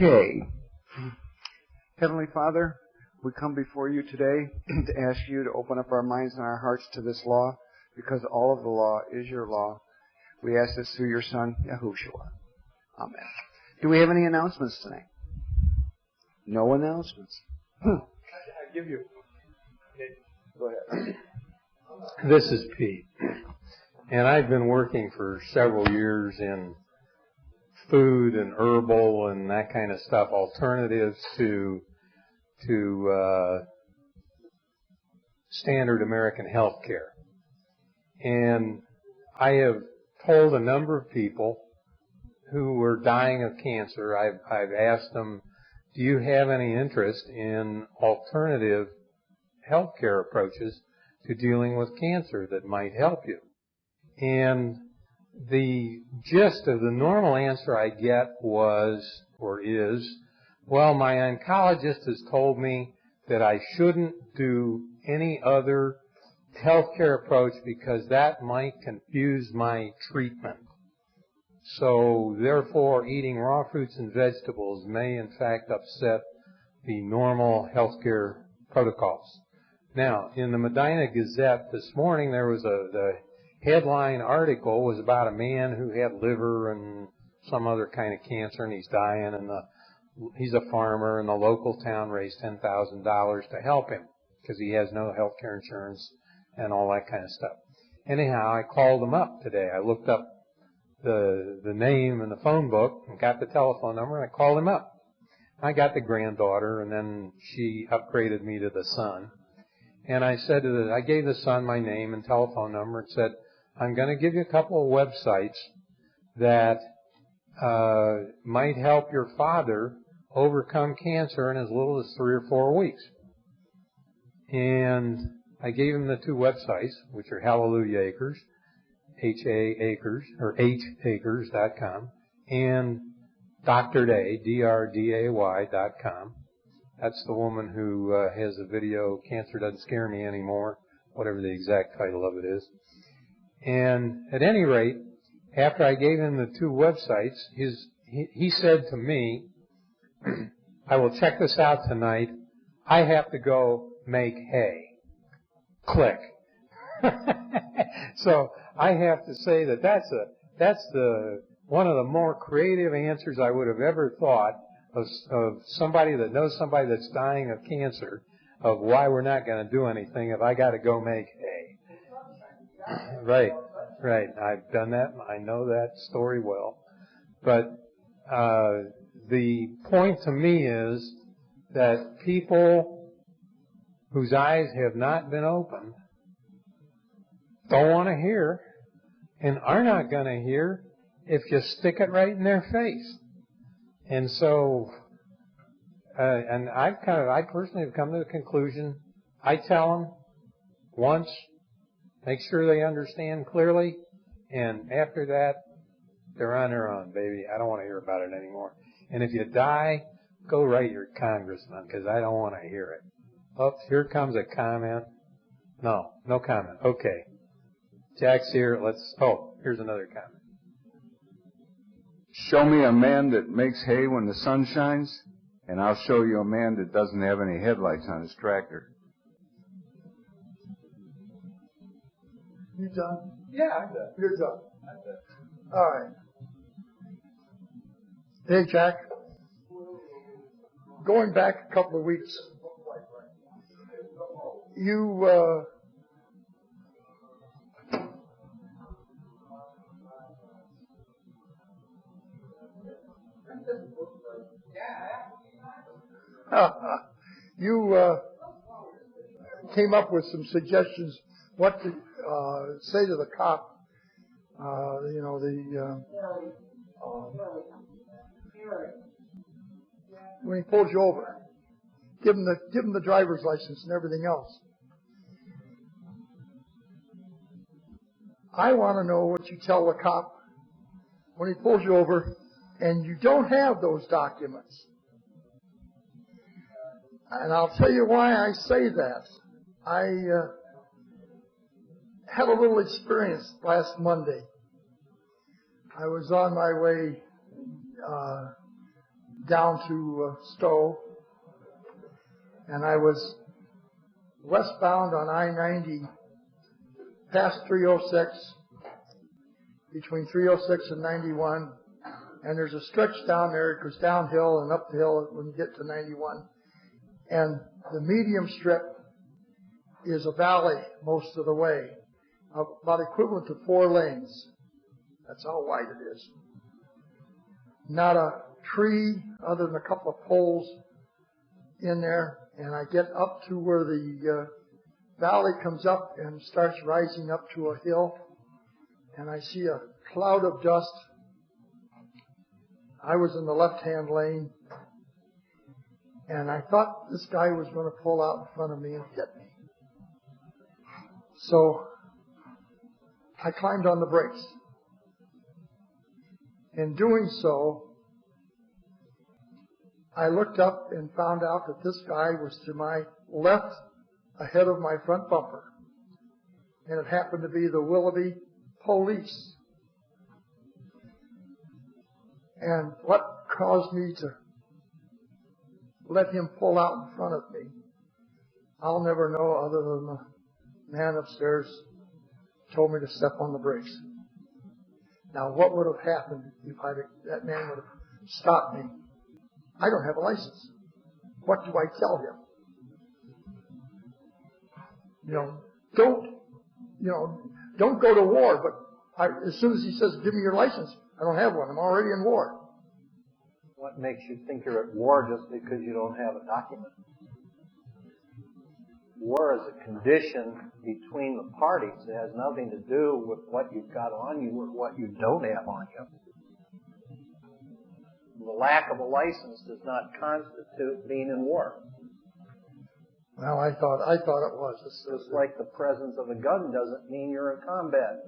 Okay. Heavenly Father, we come before you today to ask you to open up our minds and our hearts to this law, because all of the law is your law. We ask this through your Son, Yahushua. Amen. Do we have any announcements tonight? No announcements. I give you. Go ahead. This is Pete. And I've been working for several years in food and herbal and that kind of stuff, alternatives to standard American health care. And I have told a number of people who were dying of cancer, I've asked them, do you have any interest in alternative health care approaches to dealing with cancer that might help you? And the gist of the normal answer I get was, or is, well, my oncologist has told me that I shouldn't do any other healthcare approach because that might confuse my treatment. So, therefore, eating raw fruits and vegetables may, in fact, upset the normal healthcare protocols. Now, in the Medina Gazette this morning, there was the headline article was about a man who had liver and some other kind of cancer, and he's dying, and he's a farmer, and the local town raised $10,000 to help him because he has no health care insurance and all that kind of stuff. Anyhow, I called him up today. I looked up the name in the phone book and got the telephone number, and I called him up. I got the granddaughter, and then she upgraded me to the son. And I said I gave the son my name and telephone number and said, I'm going to give you a couple of websites that might help your father overcome cancer in as little as 3 or 4 weeks. And I gave him the 2 websites, which are Hallelujah Acres, H-A-Acres, or hacres.com, and Dr. Day, D-R-D-A-Y.com. That's the woman who has a video, Cancer Doesn't Scare Me Anymore, whatever the exact title of it is. And at any rate, after I gave him the 2 websites, he said to me, I will check this out tonight. I have to go make hay. Click. So I have to say that's one of the more creative answers I would have ever thought of somebody that knows somebody that's dying of cancer, of why we're not going to do anything if I got to go make hay. Right. I've done that. I know that story well. But the point to me is that people whose eyes have not been opened don't want to hear and are not going to hear if you stick it right in their face. And so, and I personally have come to the conclusion, I tell them once, make sure they understand clearly, and after that, they're on their own, baby. I don't want to hear about it anymore. And if you die, go write your congressman, because I don't want to hear it. Oops, here comes a comment. No comment. Okay. Jack's here. Here's another comment. Show me a man that makes hay when the sun shines, and I'll show you a man that doesn't have any headlights on his tractor. You done? Yeah, I'm done. You're done. All right. Hey, Jack. Going back a couple of weeks, you came up with some suggestions what to say to the cop. When he pulls you over, give him the driver's license and everything else. I want to know what you tell the cop when he pulls you over and you don't have those documents. And I'll tell you why I say that. I had a little experience last Monday. I was on my way down to Stowe, and I was westbound on I-90 past 306, between 306 and 91, and there's a stretch down there. It goes downhill and up the hill when you get to 91. And the medium strip is a valley most of the way, about equivalent to 4 lanes. That's how wide it is. Not a tree other than a couple of poles in there, and I get up to where the valley comes up and starts rising up to a hill, and I see a cloud of dust. I was in the left-hand lane, and I thought this guy was going to pull out in front of me and hit me. So I climbed on the brakes. In doing so, I looked up and found out that this guy was to my left ahead of my front bumper. And it happened to be the Willoughby police. And what caused me to let him pull out in front of me, I'll never know, other than the man upstairs told me to step on the brakes. Now, what would have happened if that man would have stopped me? I don't have a license. What do I tell him? Don't go to war, but as soon as he says, give me your license, I don't have one. I'm already in war. What makes you think you're at war just because you don't have a document? War is a condition between the parties. It has nothing to do with what you've got on you or what you don't have on you. The lack of a license does not constitute being in war. Well, I thought it was. Just like the presence of a gun doesn't mean you're in combat.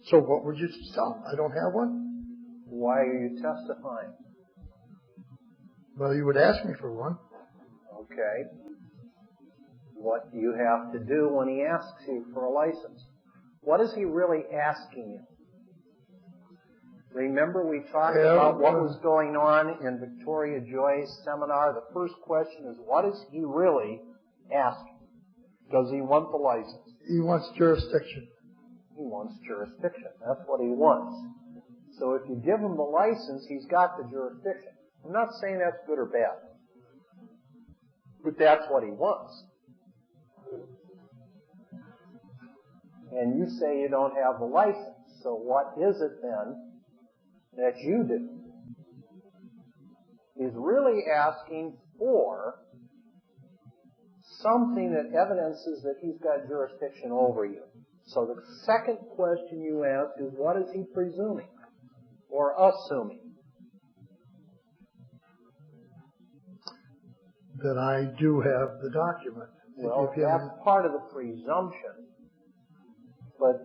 So what would you tell? I don't have one? Why are you testifying? Well, you would ask me for one. Okay. What do you have to do when he asks you for a license? What is he really asking you? Remember we talked about what was going on in Victoria Joy's seminar? The first question is, what is he really asking? Does he want the license? He wants jurisdiction. He wants jurisdiction. That's what he wants. So if you give him the license, he's got the jurisdiction. I'm not saying that's good or bad, but that's what he wants. And you say you don't have the license. So what is it then that you do? He's really asking for something that evidences that he's got jurisdiction over you. So the second question you ask is, what is he presuming or assuming? That I do have the document. Well, that's part of the presumption, but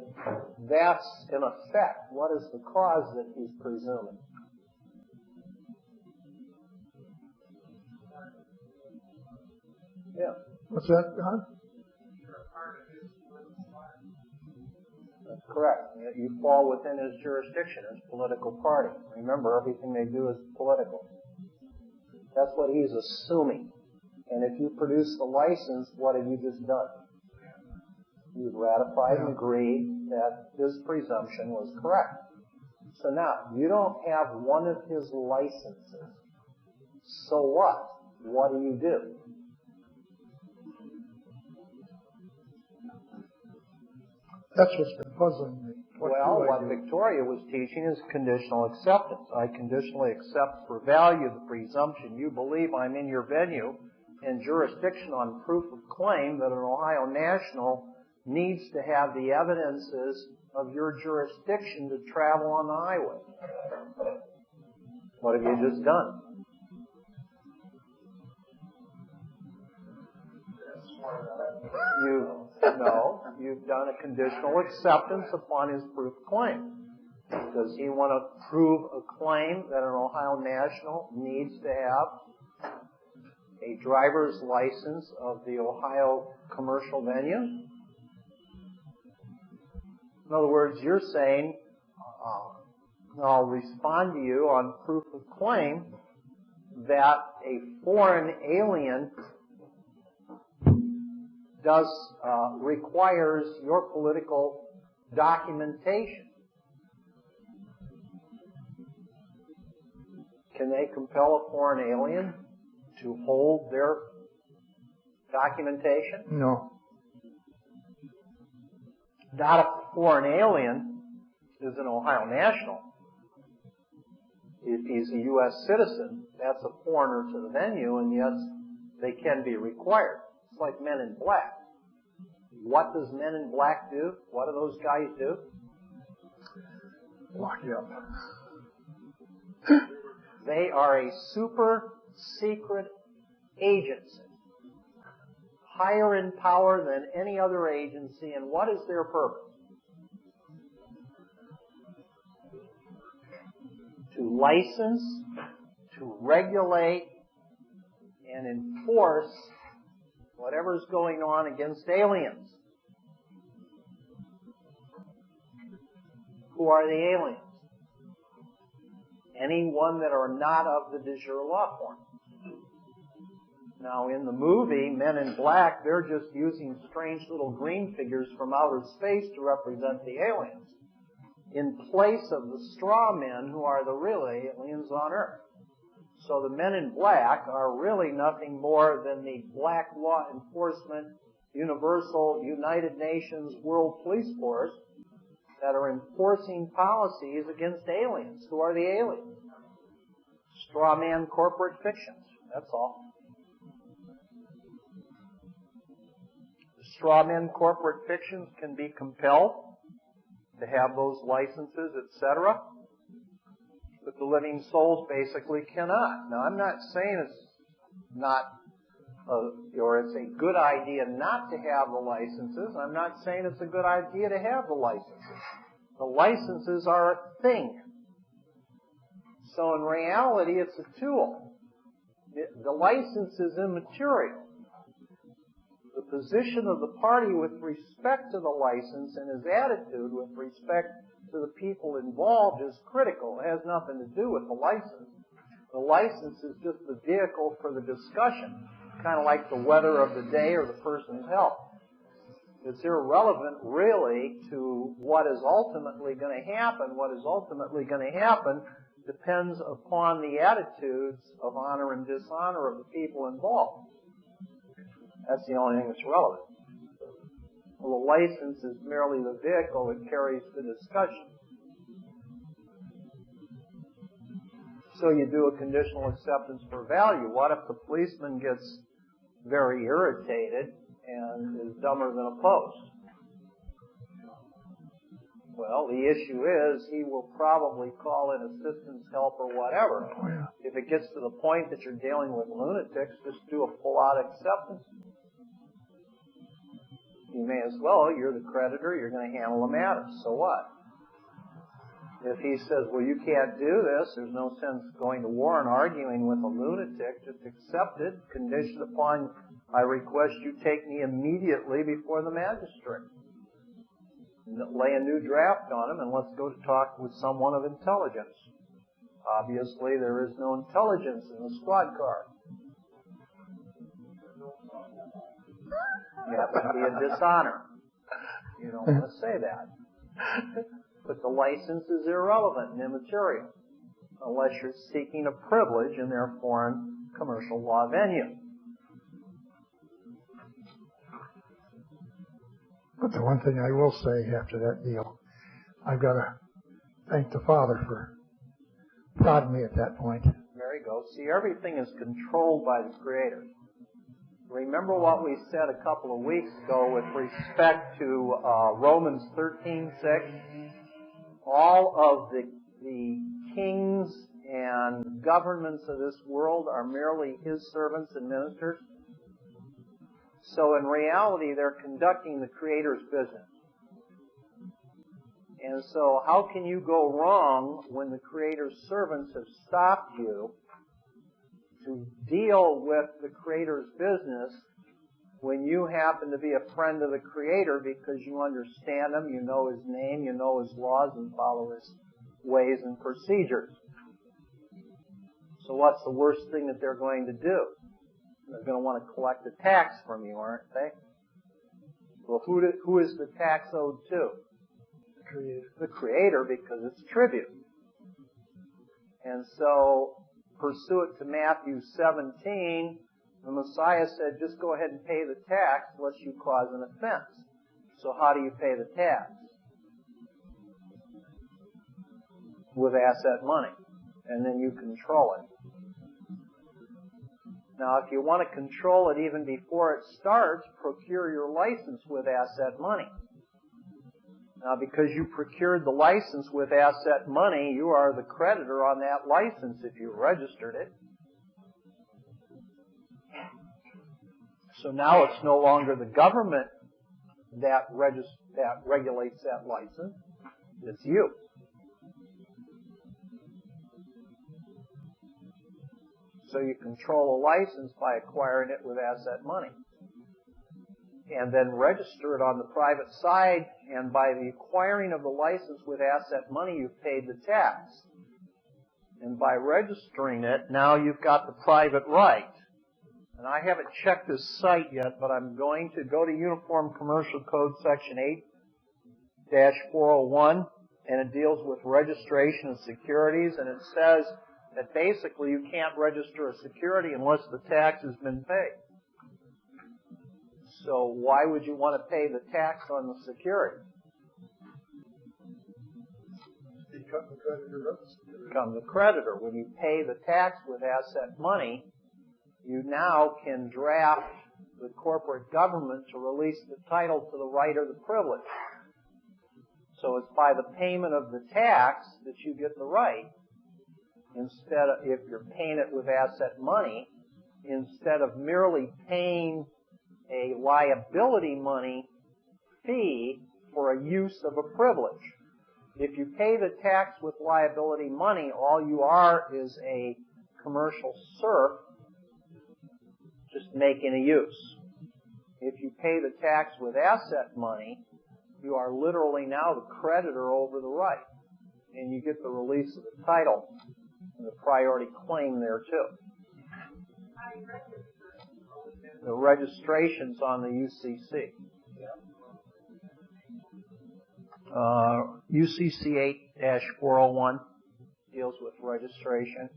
that's in effect. What is the cause that he's presuming? Yeah. What's that, Don? That's correct. You fall within his jurisdiction, his political party. Remember, everything they do is political. That's what he's assuming. And if you produce the license, what have you just done? You've ratified and agreed that his presumption was correct. So now, you don't have one of his licenses. So what? What do you do? That's what's been puzzling me. What Victoria was teaching is conditional acceptance. I conditionally accept for value the presumption you believe I'm in your venue and jurisdiction on proof of claim that an Ohio national needs to have the evidences of your jurisdiction to travel on the highway. What have you just done? You've done a conditional acceptance upon his proof of claim. Does he want to prove a claim that an Ohio national needs to have a driver's license of the Ohio commercial venue? In other words, you're saying, I'll respond to you on proof of claim that a foreign alien requires your political documentation. Can they compel a foreign alien to hold their documentation? No. Not if a foreign alien is an Ohio national. If he's a U.S. citizen, that's a foreigner to the venue, and yes, they can be required. It's like Men in Black. What does Men in Black do? What do those guys do? Lock you up. They are a super secret agency, higher in power than any other agency, and what is their purpose? To license, to regulate, and enforce whatever's going on against aliens. Who are the aliens? Anyone that are not of the de jure law form. Now, in the movie Men in Black, they're just using strange little green figures from outer space to represent the aliens, in place of the straw men who are the real aliens on Earth. So the Men in Black are really nothing more than the black law enforcement, universal United Nations World Police Force that are enforcing policies against aliens. Who are the aliens? Straw man corporate fictions. That's all. Straw men corporate fictions can be compelled to have those licenses, etc. But the living souls basically cannot. Now, I'm not saying it's not, or it's a good idea not to have the licenses. I'm not saying it's a good idea to have the licenses. The licenses are a thing. So in reality, it's a tool. The license is immaterial. The position of the party with respect to the license and his attitude with respect to the people involved is critical. It has nothing to do with the license. The license is just the vehicle for the discussion, kind of like the weather of the day or the person's health. It's irrelevant, really, to what is ultimately going to happen. What is ultimately going to happen depends upon the attitudes of honor and dishonor of the people involved. That's the only thing that's relevant. Well, the license is merely the vehicle that carries the discussion. So you do a conditional acceptance for value. What if the policeman gets very irritated and is dumber than a post? Well, the issue is he will probably call in assistance, help, or whatever. Oh, yeah. If it gets to the point that you're dealing with lunatics, just do a full-out acceptance. You may as well. You're the creditor. You're going to handle the matter. So what? If he says, well, you can't do this, there's no sense going to war and arguing with a lunatic. Just accept it, conditioned upon, I request you take me immediately before the magistrate. Lay a new draft on him, and let's go to talk with someone of intelligence. Obviously, there is no intelligence in the squad car. You happen to be a dishonor. You don't want to say that. But the license is irrelevant and immaterial unless you're seeking a privilege in their foreign commercial law venue. But the one thing I will say after that deal, I've got to thank the Father for prodding me at that point. There you go. See, everything is controlled by the Creator. Remember what we said a couple of weeks ago with respect to Romans 13:6? All of the kings and governments of this world are merely His servants and ministers. So in reality, they're conducting the Creator's business. And so how can you go wrong when the Creator's servants have stopped you to deal with the Creator's business when you happen to be a friend of the Creator because you understand Him, you know His name, you know His laws, and follow His ways and procedures. So what's the worst thing that they're going to do? They're going to want to collect a tax from you, aren't they? Well, who is the tax owed to? The Creator. The Creator, because it's tribute. And so, pursuant to Matthew 17, the Messiah said, just go ahead and pay the tax lest you cause an offense. So how do you pay the tax? With asset money. And then you control it. Now, if you want to control it even before it starts, procure your license with asset money. Now, because you procured the license with asset money, you are the creditor on that license if you registered it. So now it's no longer the government that regulates that license. It's you. So you control a license by acquiring it with asset money. And then register it on the private side, and by the acquiring of the license with asset money, you've paid the tax. And by registering it, now you've got the private right. And I haven't checked this site yet, but I'm going to go to Uniform Commercial Code Section 8-401, and it deals with registration of securities, and it says that basically you can't register a security unless the tax has been paid. So why would you want to pay the tax on the security? Become the creditor of the security. Become the creditor. When you pay the tax with asset money, you now can draft the corporate government to release the title to the right or the privilege. So it's by the payment of the tax that you get the right. Instead of, if you're paying it with asset money, instead of merely paying a liability money fee for a use of a privilege. If you pay the tax with liability money, all you are is a commercial serf just making a use. If you pay the tax with asset money, you are literally now the creditor over the right. And you get the release of the title and the priority claim there too. The registration's on the UCC. UCC 8-401 deals with registration.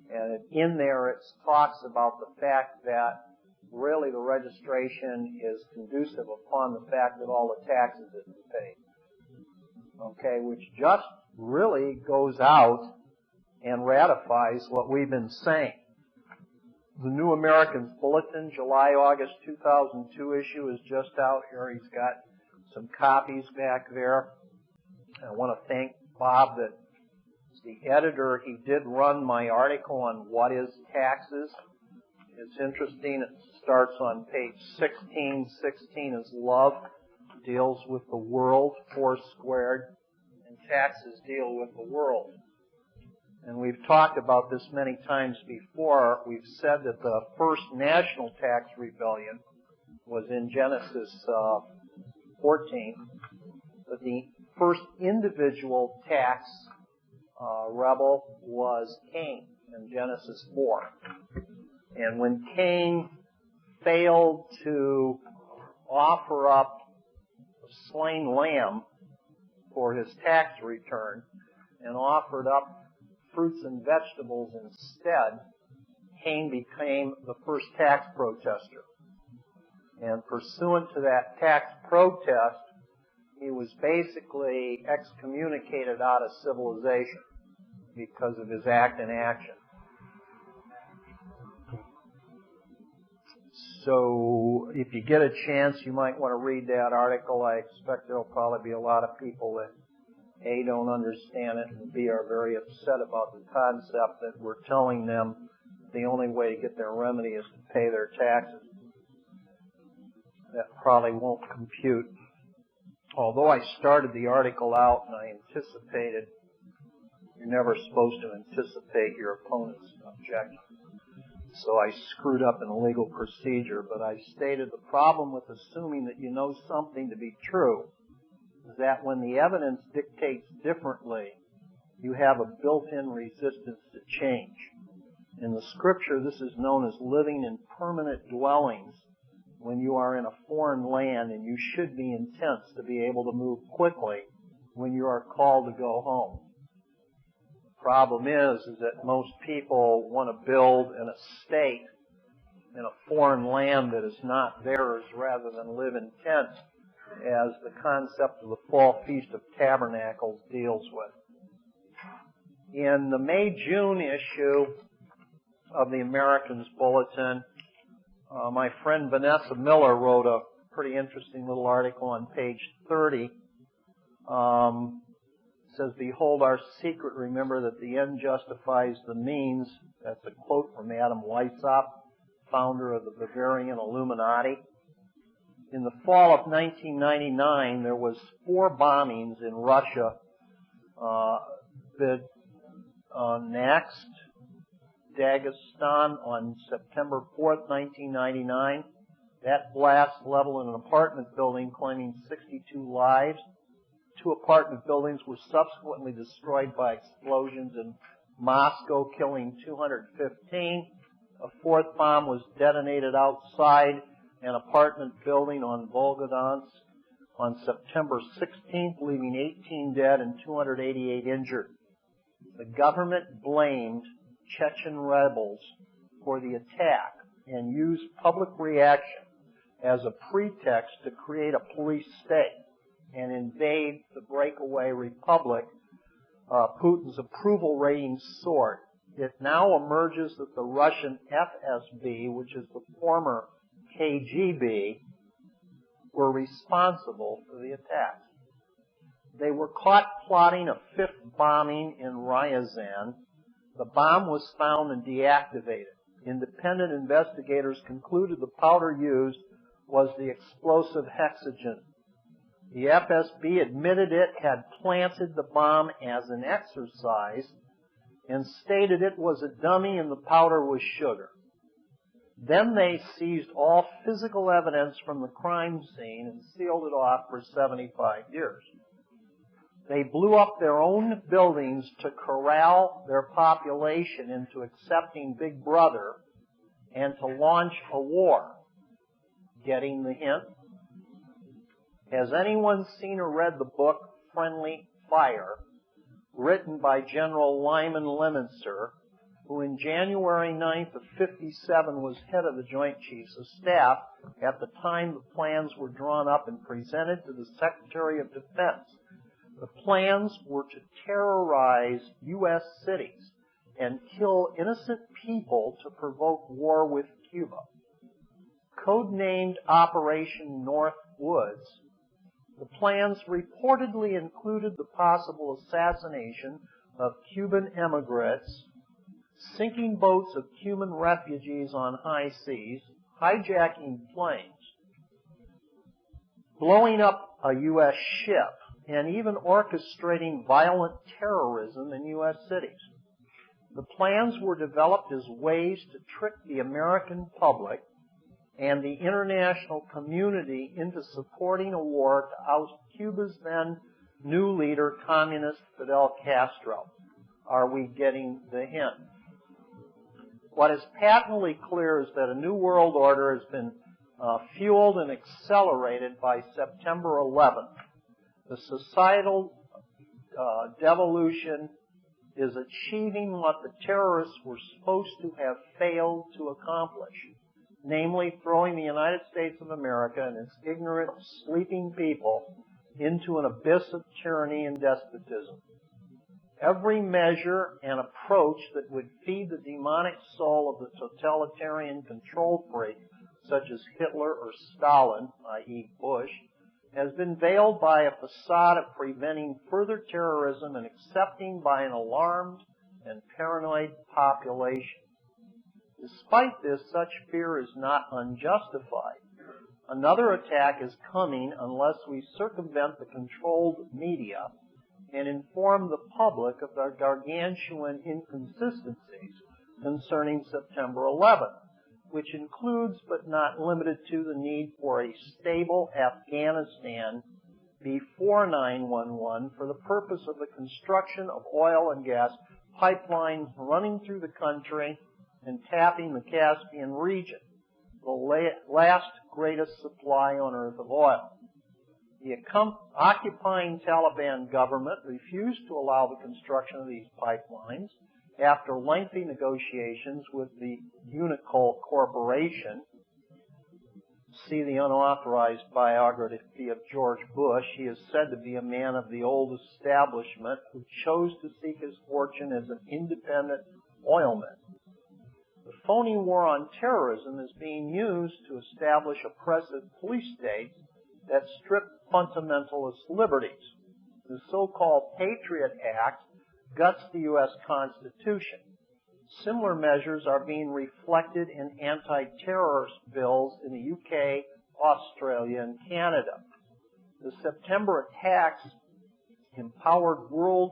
And in there it talks about the fact that really the registration is conducive upon the fact that all the taxes have been paid. Okay, which just really goes out and ratifies what we've been saying. The New American Bulletin, July-August 2002 issue is just out here. He's got some copies back there. I want to thank Bob that the editor. He did run my article on what is taxes. It's interesting. It starts on page 16. 16 is love, deals with the world, 4 squared, and taxes deal with the world. And we've talked about this many times before. We've said that the first national tax rebellion was in Genesis 14, but the first individual tax rebel was Cain in Genesis 4. And when Cain failed to offer up a slain lamb for his tax return and offered up fruits and vegetables instead, Cain became the first tax protester. And pursuant to that tax protest, he was basically excommunicated out of civilization because of his act and action. So if you get a chance, you might want to read that article. I expect there will probably be a lot of people that A, don't understand it, and B, are very upset about the concept that we're telling them the only way to get their remedy is to pay their taxes. That probably won't compute. Although I started the article out and I anticipated, you're never supposed to anticipate your opponent's objection. So I screwed up in a legal procedure, but I stated the problem with assuming that you know something to be true is that when the evidence dictates differently, you have a built-in resistance to change. In the scripture, this is known as living in permanent dwellings when you are in a foreign land, and you should be intense to be able to move quickly when you are called to go home. The problem is that most people want to build an estate in a foreign land that is not theirs rather than live in tents, as the concept of the Fall Feast of Tabernacles deals with. In the May-June issue of the Americans Bulletin, my friend Vanessa Miller wrote a pretty interesting little article on page 30. Says, "Behold our secret, remember that the end justifies the means." That's a quote from Adam Weishaupt, founder of the Bavarian Illuminati. In the fall of 1999, there was 4 bombings in Russia. Next, Dagestan on September 4th, 1999. That blast leveled an apartment building, claiming 62 lives. 2 apartment buildings were subsequently destroyed by explosions in Moscow, killing 215. A 4th bomb was detonated outside an apartment building on Volgodonsk on September 16th, leaving 18 dead and 288 injured. The government blamed Chechen rebels for the attack and used public reaction as a pretext to create a police state and invade the breakaway republic. Putin's approval ratings soared. It now emerges that the Russian FSB, which is the former KGB, were responsible for the attacks. They were caught plotting a 5th bombing in Ryazan. The bomb was found and deactivated. Independent investigators concluded the powder used was the explosive hexogen. The FSB admitted it had planted the bomb as an exercise and stated it was a dummy and the powder was sugar. Then they seized all physical evidence from the crime scene and sealed it off for 75 years. They blew up their own buildings to corral their population into accepting Big Brother and to launch a war. Getting the hint? Has anyone seen or read the book Friendly Fire, written by General Lyman Lemonster, who in January 9th of 57 was head of the Joint Chiefs of Staff at the time the plans were drawn up and presented to the Secretary of Defense? The plans were to terrorize U.S. cities and kill innocent people to provoke war with Cuba. Codenamed Operation North Woods, the plans reportedly included the possible assassination of Cuban immigrants, sinking boats of Cuban refugees on high seas, hijacking planes, blowing up a U.S. ship, and even orchestrating violent terrorism in U.S. cities. The plans were developed as ways to trick the American public and the international community into supporting a war to oust Cuba's then new leader, Communist Fidel Castro. Are we getting the hint? What is patently clear is that a new world order has been fueled and accelerated by September 11th. The societal devolution is achieving what the terrorists were supposed to have failed to accomplish, namely throwing the United States of America and its ignorant, sleeping people into an abyss of tyranny and despotism. Every measure and approach that would feed the demonic soul of the totalitarian control freak, such as Hitler or Stalin, i.e. Bush, has been veiled by a facade of preventing further terrorism and accepting by an alarmed and paranoid population. Despite this, such fear is not unjustified. Another attack is coming unless we circumvent the controlled media and inform the public of their gargantuan inconsistencies concerning September 11th, which includes but not limited to the need for a stable Afghanistan before 9/11 for the purpose of the construction of oil and gas pipelines running through the country and tapping the Caspian region, the last greatest supply on earth of oil. The occupying Taliban government refused to allow the construction of these pipelines after lengthy negotiations with the Unicol Corporation. See the unauthorized biography of George Bush. He is said to be a man of the old establishment who chose to seek his fortune as an independent oilman. The phony war on terrorism is being used to establish oppressive police states that strip fundamentalist liberties. The so-called Patriot Act guts the U.S. Constitution. Similar measures are being reflected in anti-terrorist bills in the UK, Australia, and Canada. The September attacks empowered world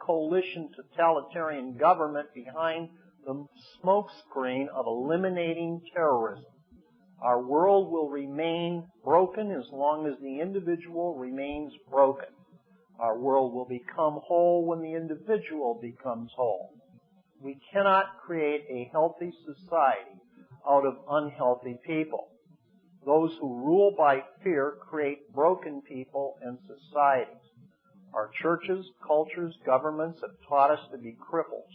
coalition totalitarian government behind the smokescreen of eliminating terrorism. Our world will remain broken as long as the individual remains broken. Our world will become whole when the individual becomes whole. We cannot create a healthy society out of unhealthy people. Those who rule by fear create broken people and societies. Our churches, cultures, governments have taught us to be cripples.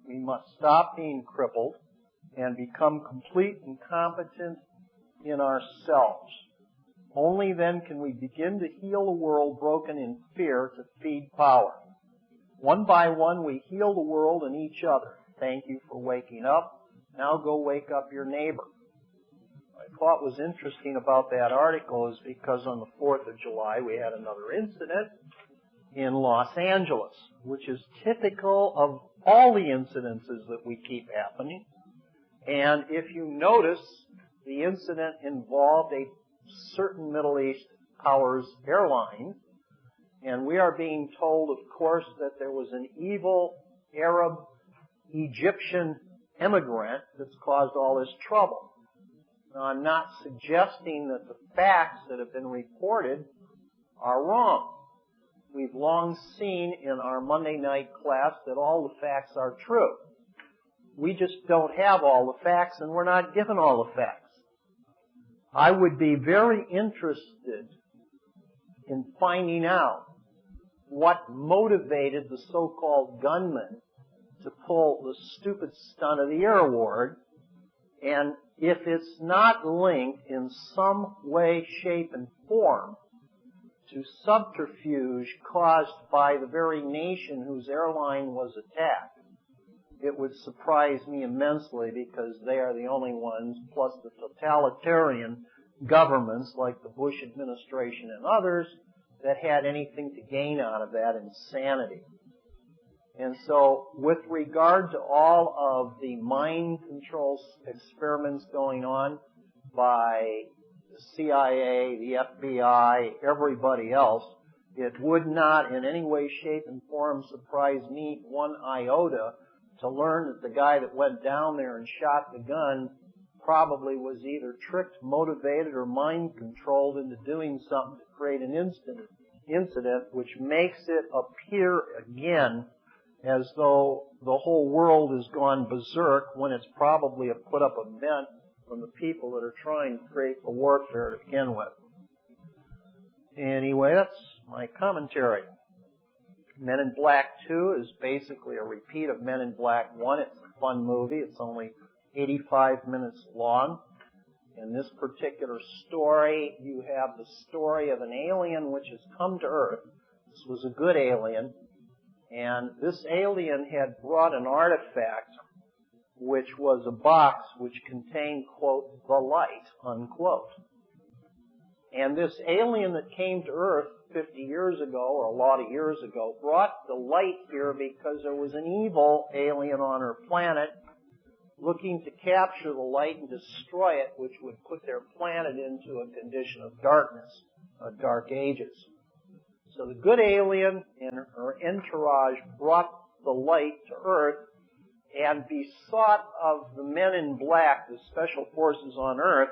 We must stop being crippled and become complete and competent in ourselves. Only then can we begin to heal a world broken in fear to feed power. One by one, we heal the world and each other. Thank you for waking up. Now go wake up your neighbor. What I thought was interesting about that article is because on the 4th of July, we had another incident in Los Angeles, which is typical of all the incidences that we keep happening. And if you notice, the incident involved a certain Middle East powers airline, and we are being told, of course, that there was an evil Arab Egyptian immigrant that's caused all this trouble. Now, I'm not suggesting that the facts that have been reported are wrong. We've long seen in our Monday night class that all the facts are true. We just don't have all the facts, and we're not given all the facts. I would be very interested in finding out what motivated the so-called gunman to pull the stupid stunt of the Air Award, and if it's not linked in some way, shape, and form to subterfuge caused by the very nation whose airline was attacked, it would surprise me immensely, because they are the only ones, plus the totalitarian governments like the Bush administration and others, that had anything to gain out of that insanity. And so, with regard to all of the mind control experiments going on by the CIA, the FBI, everybody else, it would not in any way, shape, and form surprise me one iota to learn that the guy that went down there and shot the gun probably was either tricked, motivated, or mind controlled into doing something to create an incident which makes it appear again as though the whole world has gone berserk, when it's probably a put-up event from the people that are trying to create the warfare to begin with. Anyway, that's my commentary. Men in Black 2 is basically a repeat of Men in Black 1. It's a fun movie. It's only 85 minutes long. In this particular story, you have the story of an alien which has come to Earth. This was a good alien. And this alien had brought an artifact which was a box which contained, quote, the light, unquote. And this alien that came to Earth 50 years ago, or a lot of years ago, brought the light here because there was an evil alien on her planet looking to capture the light and destroy it, which would put their planet into a condition of darkness, dark ages. So the good alien and her entourage brought the light to Earth and besought of the men in black, the special forces on Earth,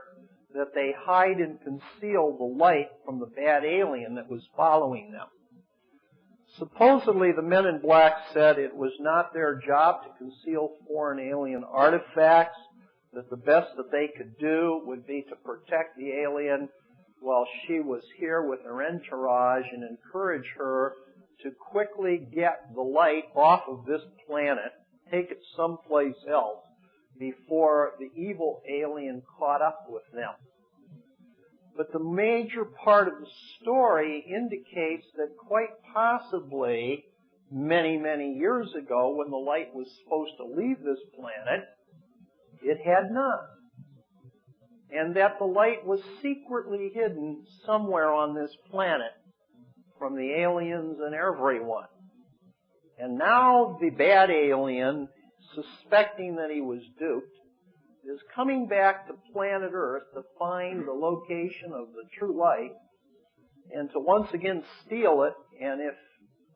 that they hide and conceal the light from the bad alien that was following them. Supposedly, the men in black said it was not their job to conceal foreign alien artifacts, that the best that they could do would be to protect the alien while she was here with her entourage and encourage her to quickly get the light off of this planet, take it someplace else, before the evil alien caught up with them. But the major part of the story indicates that quite possibly many, many years ago, when the light was supposed to leave this planet, it had not. And that the light was secretly hidden somewhere on this planet from the aliens and everyone. And now the bad alien, suspecting that he was duped, is coming back to planet Earth to find the location of the true light and to once again steal it, and if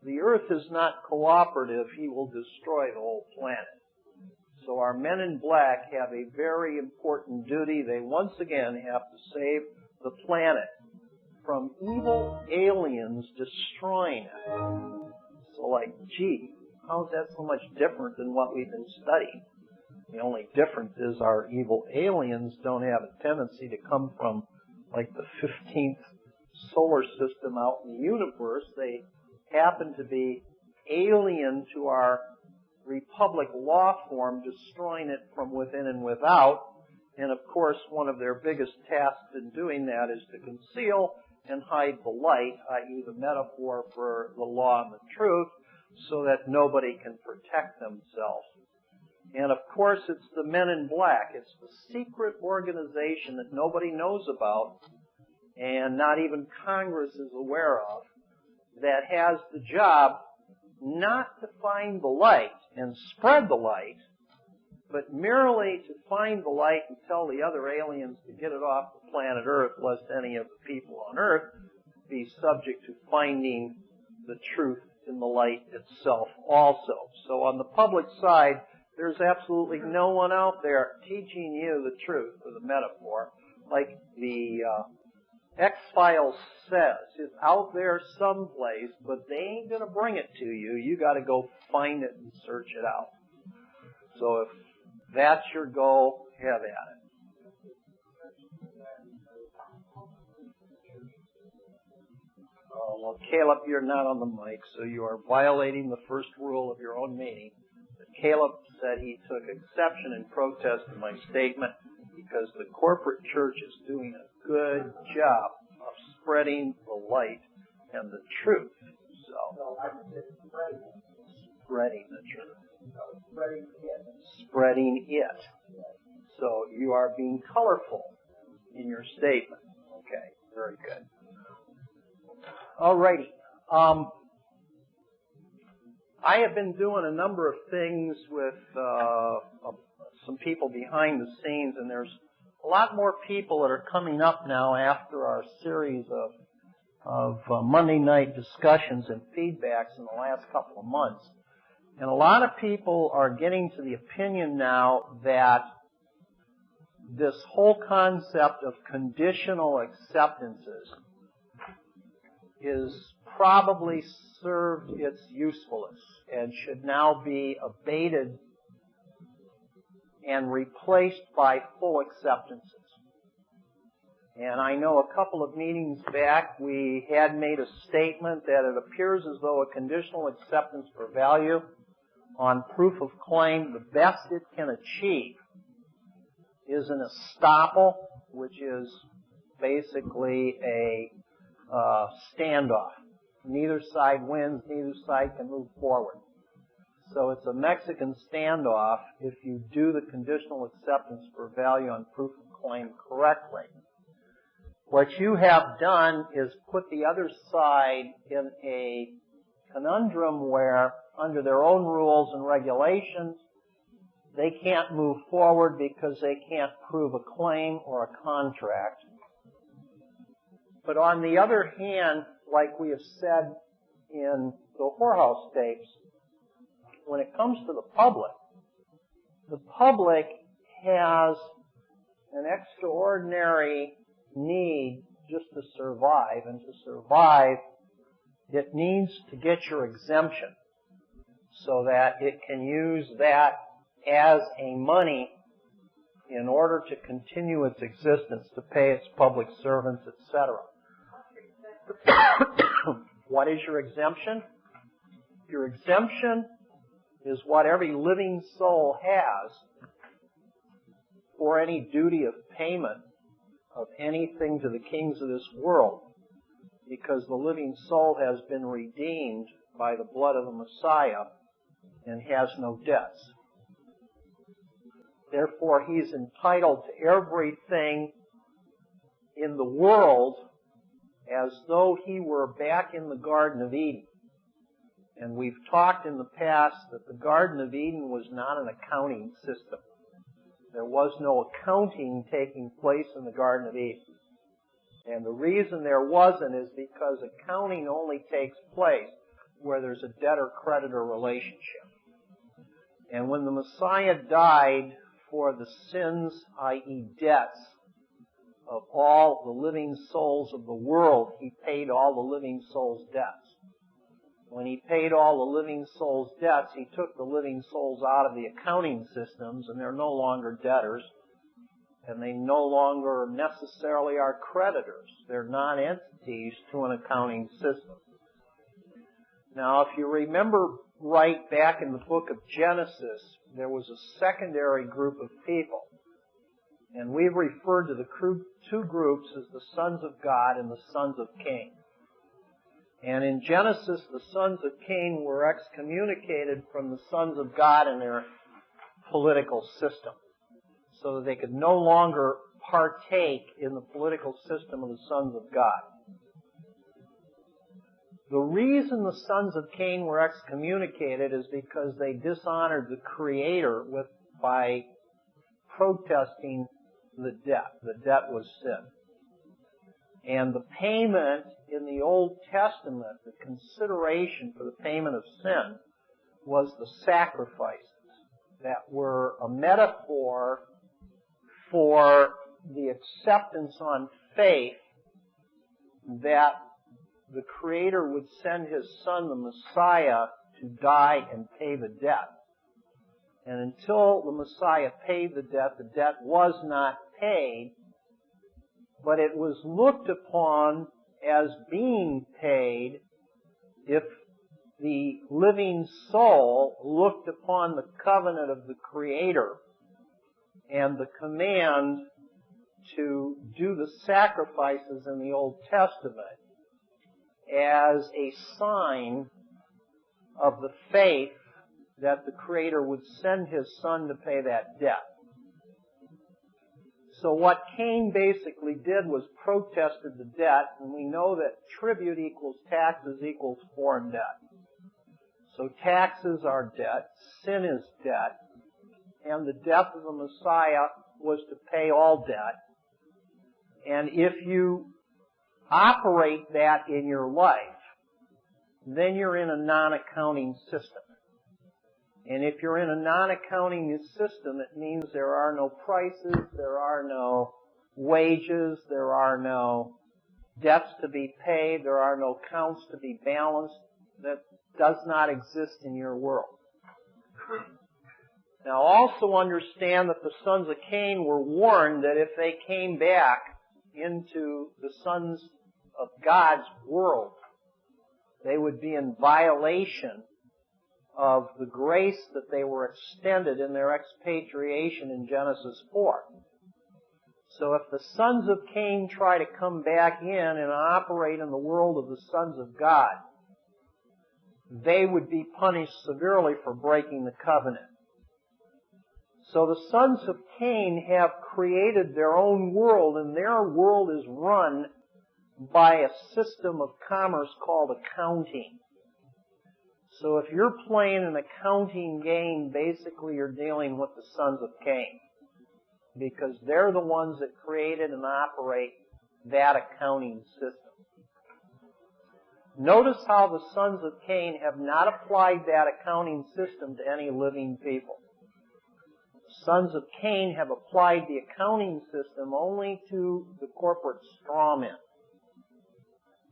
the Earth is not cooperative, he will destroy the whole planet. So our men in black have a very important duty. They once again have to save the planet from evil aliens destroying it. So like, gee, how is that so much different than what we've been studying? The only difference is our evil aliens don't have a tendency to come from like the 15th solar system out in the universe. They happen to be alien to our republic law form, destroying it from within and without. And of course, one of their biggest tasks in doing that is to conceal and hide the light, i.e. the metaphor for the law and the truth, so that nobody can protect themselves. And of course, it's the men in black. It's the secret organization that nobody knows about, and not even Congress is aware of, that has the job not to find the light and spread the light, but merely to find the light and tell the other aliens to get it off the planet Earth, lest any of the people on Earth be subject to finding the truth in the light itself also. So on the public side, there's absolutely no one out there teaching you the truth, or the metaphor, like the X-Files says. It's out there someplace, but they ain't going to bring it to you. You got to go find it and search it out. So if that's your goal, have at it. Oh, well, Caleb, you're not on the mic, so you are violating the first rule of your own meeting. Caleb said he took exception and protest to my statement because the corporate church is doing a good job of spreading the light and the truth. So, spreading the truth. Spreading it. So you are being colorful in your statement. Okay, very good. Alrighty. I have been doing a number of things with some people behind the scenes, and there's a lot more people that are coming up now after our series of Monday night discussions and feedbacks in the last couple of months. And a lot of people are getting to the opinion now that this whole concept of conditional acceptances is probably served its usefulness and should now be abated and replaced by full acceptances. And I know a couple of meetings back we had made a statement that it appears as though a conditional acceptance for value on proof of claim, the best it can achieve is an estoppel, which is basically a standoff. Neither side wins, neither side can move forward. So it's a Mexican standoff if you do the conditional acceptance for value on proof of claim correctly. What you have done is put the other side in a conundrum where, under their own rules and regulations, they can't move forward because they can't prove a claim or a contract. But on the other hand, like we have said in the whorehouse tapes, when it comes to the public has an extraordinary need just to survive, and to survive, it needs to get your exemption so that it can use that as a money in order to continue its existence, to pay its public servants, etc. What is your exemption? Your exemption is what every living soul has for any duty of payment of anything to the kings of this world, because the living soul has been redeemed by the blood of the Messiah and has no debts. Therefore, he's entitled to everything in the world as though he were back in the Garden of Eden. And we've talked in the past that the Garden of Eden was not an accounting system. There was no accounting taking place in the Garden of Eden. And the reason there wasn't is because accounting only takes place where there's a debtor-creditor relationship. And when the Messiah died for the sins, i.e. debts, of all the living souls of the world, he paid all the living souls' debts. When he paid all the living souls' debts, he took the living souls out of the accounting systems, and they're no longer debtors, and they no longer necessarily are creditors. They're non-entities to an accounting system. Now, if you remember right back in the book of Genesis, there was a secondary group of people, and we've referred to the two groups as the sons of God and the sons of Cain. And in Genesis, the sons of Cain were excommunicated from the sons of God in their political system, so that they could no longer partake in the political system of the sons of God. The reason the sons of Cain were excommunicated is because they dishonored the Creator by protesting the debt. The debt was sin. And the payment in the Old Testament, the consideration for the payment of sin, was the sacrifices that were a metaphor for the acceptance on faith that the Creator would send His Son, the Messiah, to die and pay the debt. And until the Messiah paid the debt was not paid, but it was looked upon as being paid if the living soul looked upon the covenant of the Creator and the command to do the sacrifices in the Old Testament as a sign of the faith that the Creator would send His Son to pay that debt. So what Cain basically did was protested the debt, and we know that tribute equals taxes equals foreign debt. So taxes are debt, sin is debt, and the death of the Messiah was to pay all debt. And if you operate that in your life, then you're in a non-accounting system. And if you're in a non-accounting system, it means there are no prices, there are no wages, there are no debts to be paid, there are no accounts to be balanced. That does not exist in your world. Now also understand that the sons of Cain were warned that if they came back into the sons of God's world, they would be in violation of the grace that they were extended in their expatriation in Genesis 4. So if the sons of Cain try to come back in and operate in the world of the sons of God, they would be punished severely for breaking the covenant. So the sons of Cain have created their own world, and their world is run by a system of commerce called accounting. So if you're playing an accounting game, basically you're dealing with the sons of Cain, because they're the ones that created and operate that accounting system. Notice how the sons of Cain have not applied that accounting system to any living people. sons of Cain have applied the accounting system only to the corporate strawmen.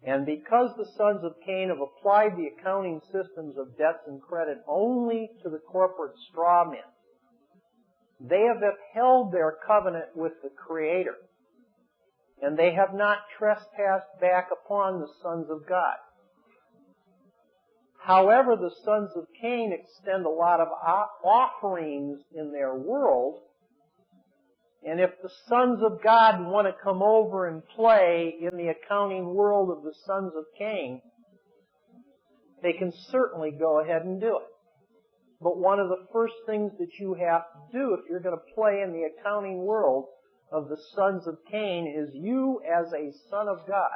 And because the sons of Cain have applied the accounting systems of debts and credit only to the corporate strawmen, they have upheld their covenant with the Creator. And they have not trespassed back upon the sons of God. However, the sons of Cain extend a lot of offerings in their world. And if the sons of God want to come over and play in the accounting world of the sons of Cain, they can certainly go ahead and do it. But one of the first things that you have to do if you're going to play in the accounting world of the sons of Cain is you, as a son of God,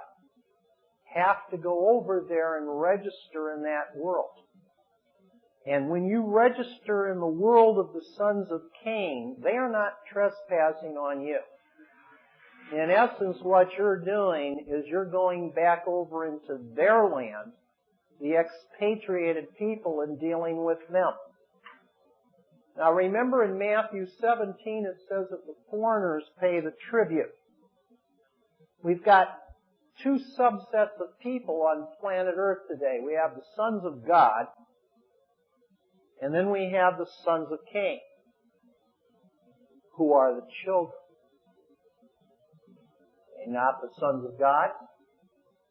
have to go over there and register in that world. And when you register in the world of the sons of Cain, they are not trespassing on you. In essence, what you're doing is you're going back over into their land, the expatriated people, and dealing with them. Now remember in Matthew 17 it says that the foreigners pay the tribute. We've got two subsets of people on planet Earth today. We have the sons of God, and then we have the sons of Cain, who are the children. And not the sons of God.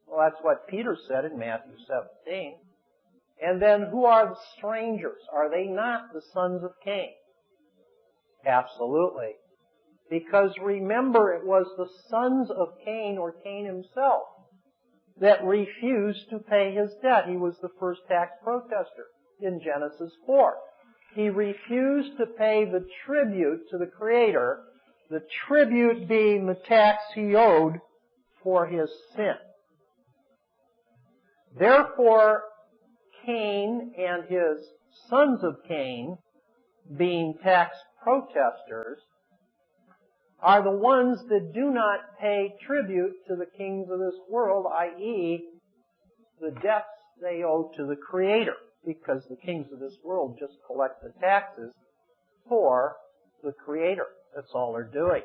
Well, that's what Peter said in Matthew 17. And then who are the strangers? Are they not the sons of Cain? Absolutely. Because remember, it was the sons of Cain, or Cain himself, that refused to pay his debt. He was the first tax protester in Genesis 4. He refused to pay the tribute to the Creator, the tribute being the tax he owed for his sin. Therefore, Cain and his sons of Cain, being tax protesters, are the ones that do not pay tribute to the kings of this world, i.e., the debts they owe to the Creator, because the kings of this world just collect the taxes for the Creator. That's all they're doing.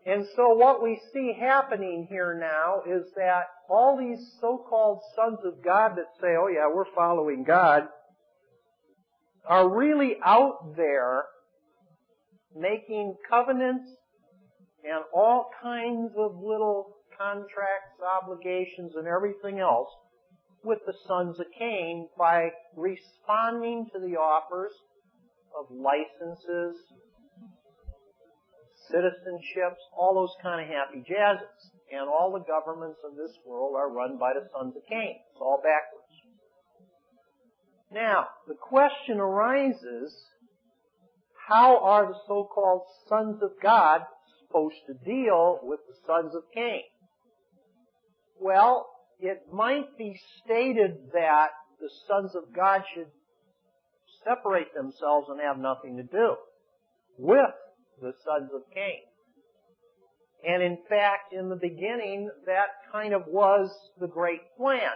And so what we see happening here now is that all these so-called sons of God that say, oh yeah, we're following God, are really out there making covenants and all kinds of little contracts, obligations, and everything else with the sons of Cain by responding to the offers of licenses, citizenships, all those kind of happy jazzes. And all the governments of this world are run by the sons of Cain. It's all backwards. Now, the question arises, how are the so-called sons of God supposed to deal with the sons of Cain? Well, it might be stated that the sons of God should separate themselves and have nothing to do with the sons of Cain. And in fact, in the beginning, that kind of was the great plan.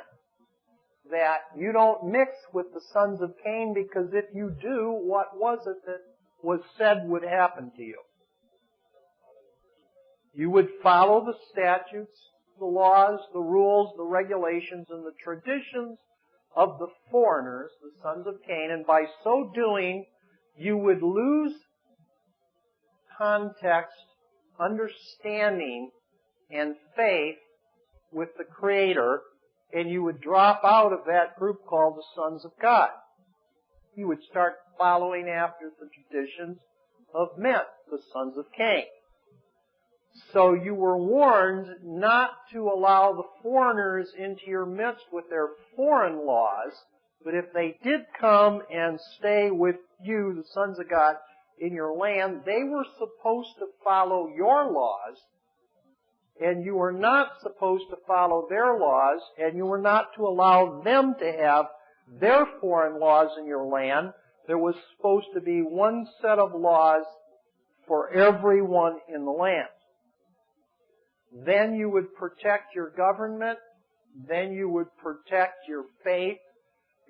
That you don't mix with the sons of Cain, because if you do, what was it that was said would happen to you? You would follow the statutes, the laws, the rules, the regulations, and the traditions of the foreigners, the sons of Cain, and by so doing, you would lose context, understanding, and faith with the Creator, and you would drop out of that group called the sons of God. You would start following after the traditions of men, the sons of Cain. So you were warned not to allow the foreigners into your midst with their foreign laws, but if they did come and stay with you, the sons of God, in your land, they were supposed to follow your laws, and you were not supposed to follow their laws, and you were not to allow them to have their foreign laws in your land. There was supposed to be one set of laws for everyone in the land. Then you would protect your government, then you would protect your faith,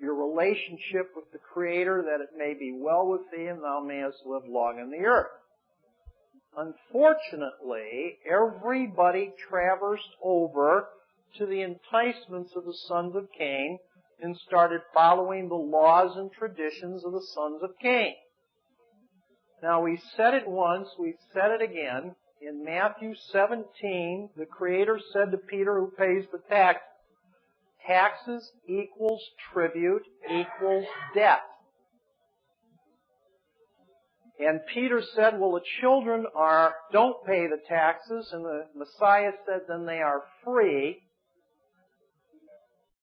your relationship with the Creator, that it may be well with thee, and thou mayest live long in the earth. Unfortunately, everybody traversed over to the enticements of the sons of Cain and started following the laws and traditions of the sons of Cain. Now, we said it once, we've said it again. In Matthew 17, the Creator said to Peter, who pays the tax, taxes equals tribute equals debt. And Peter said, well, the children don't pay the taxes, and the Messiah said, then they are free.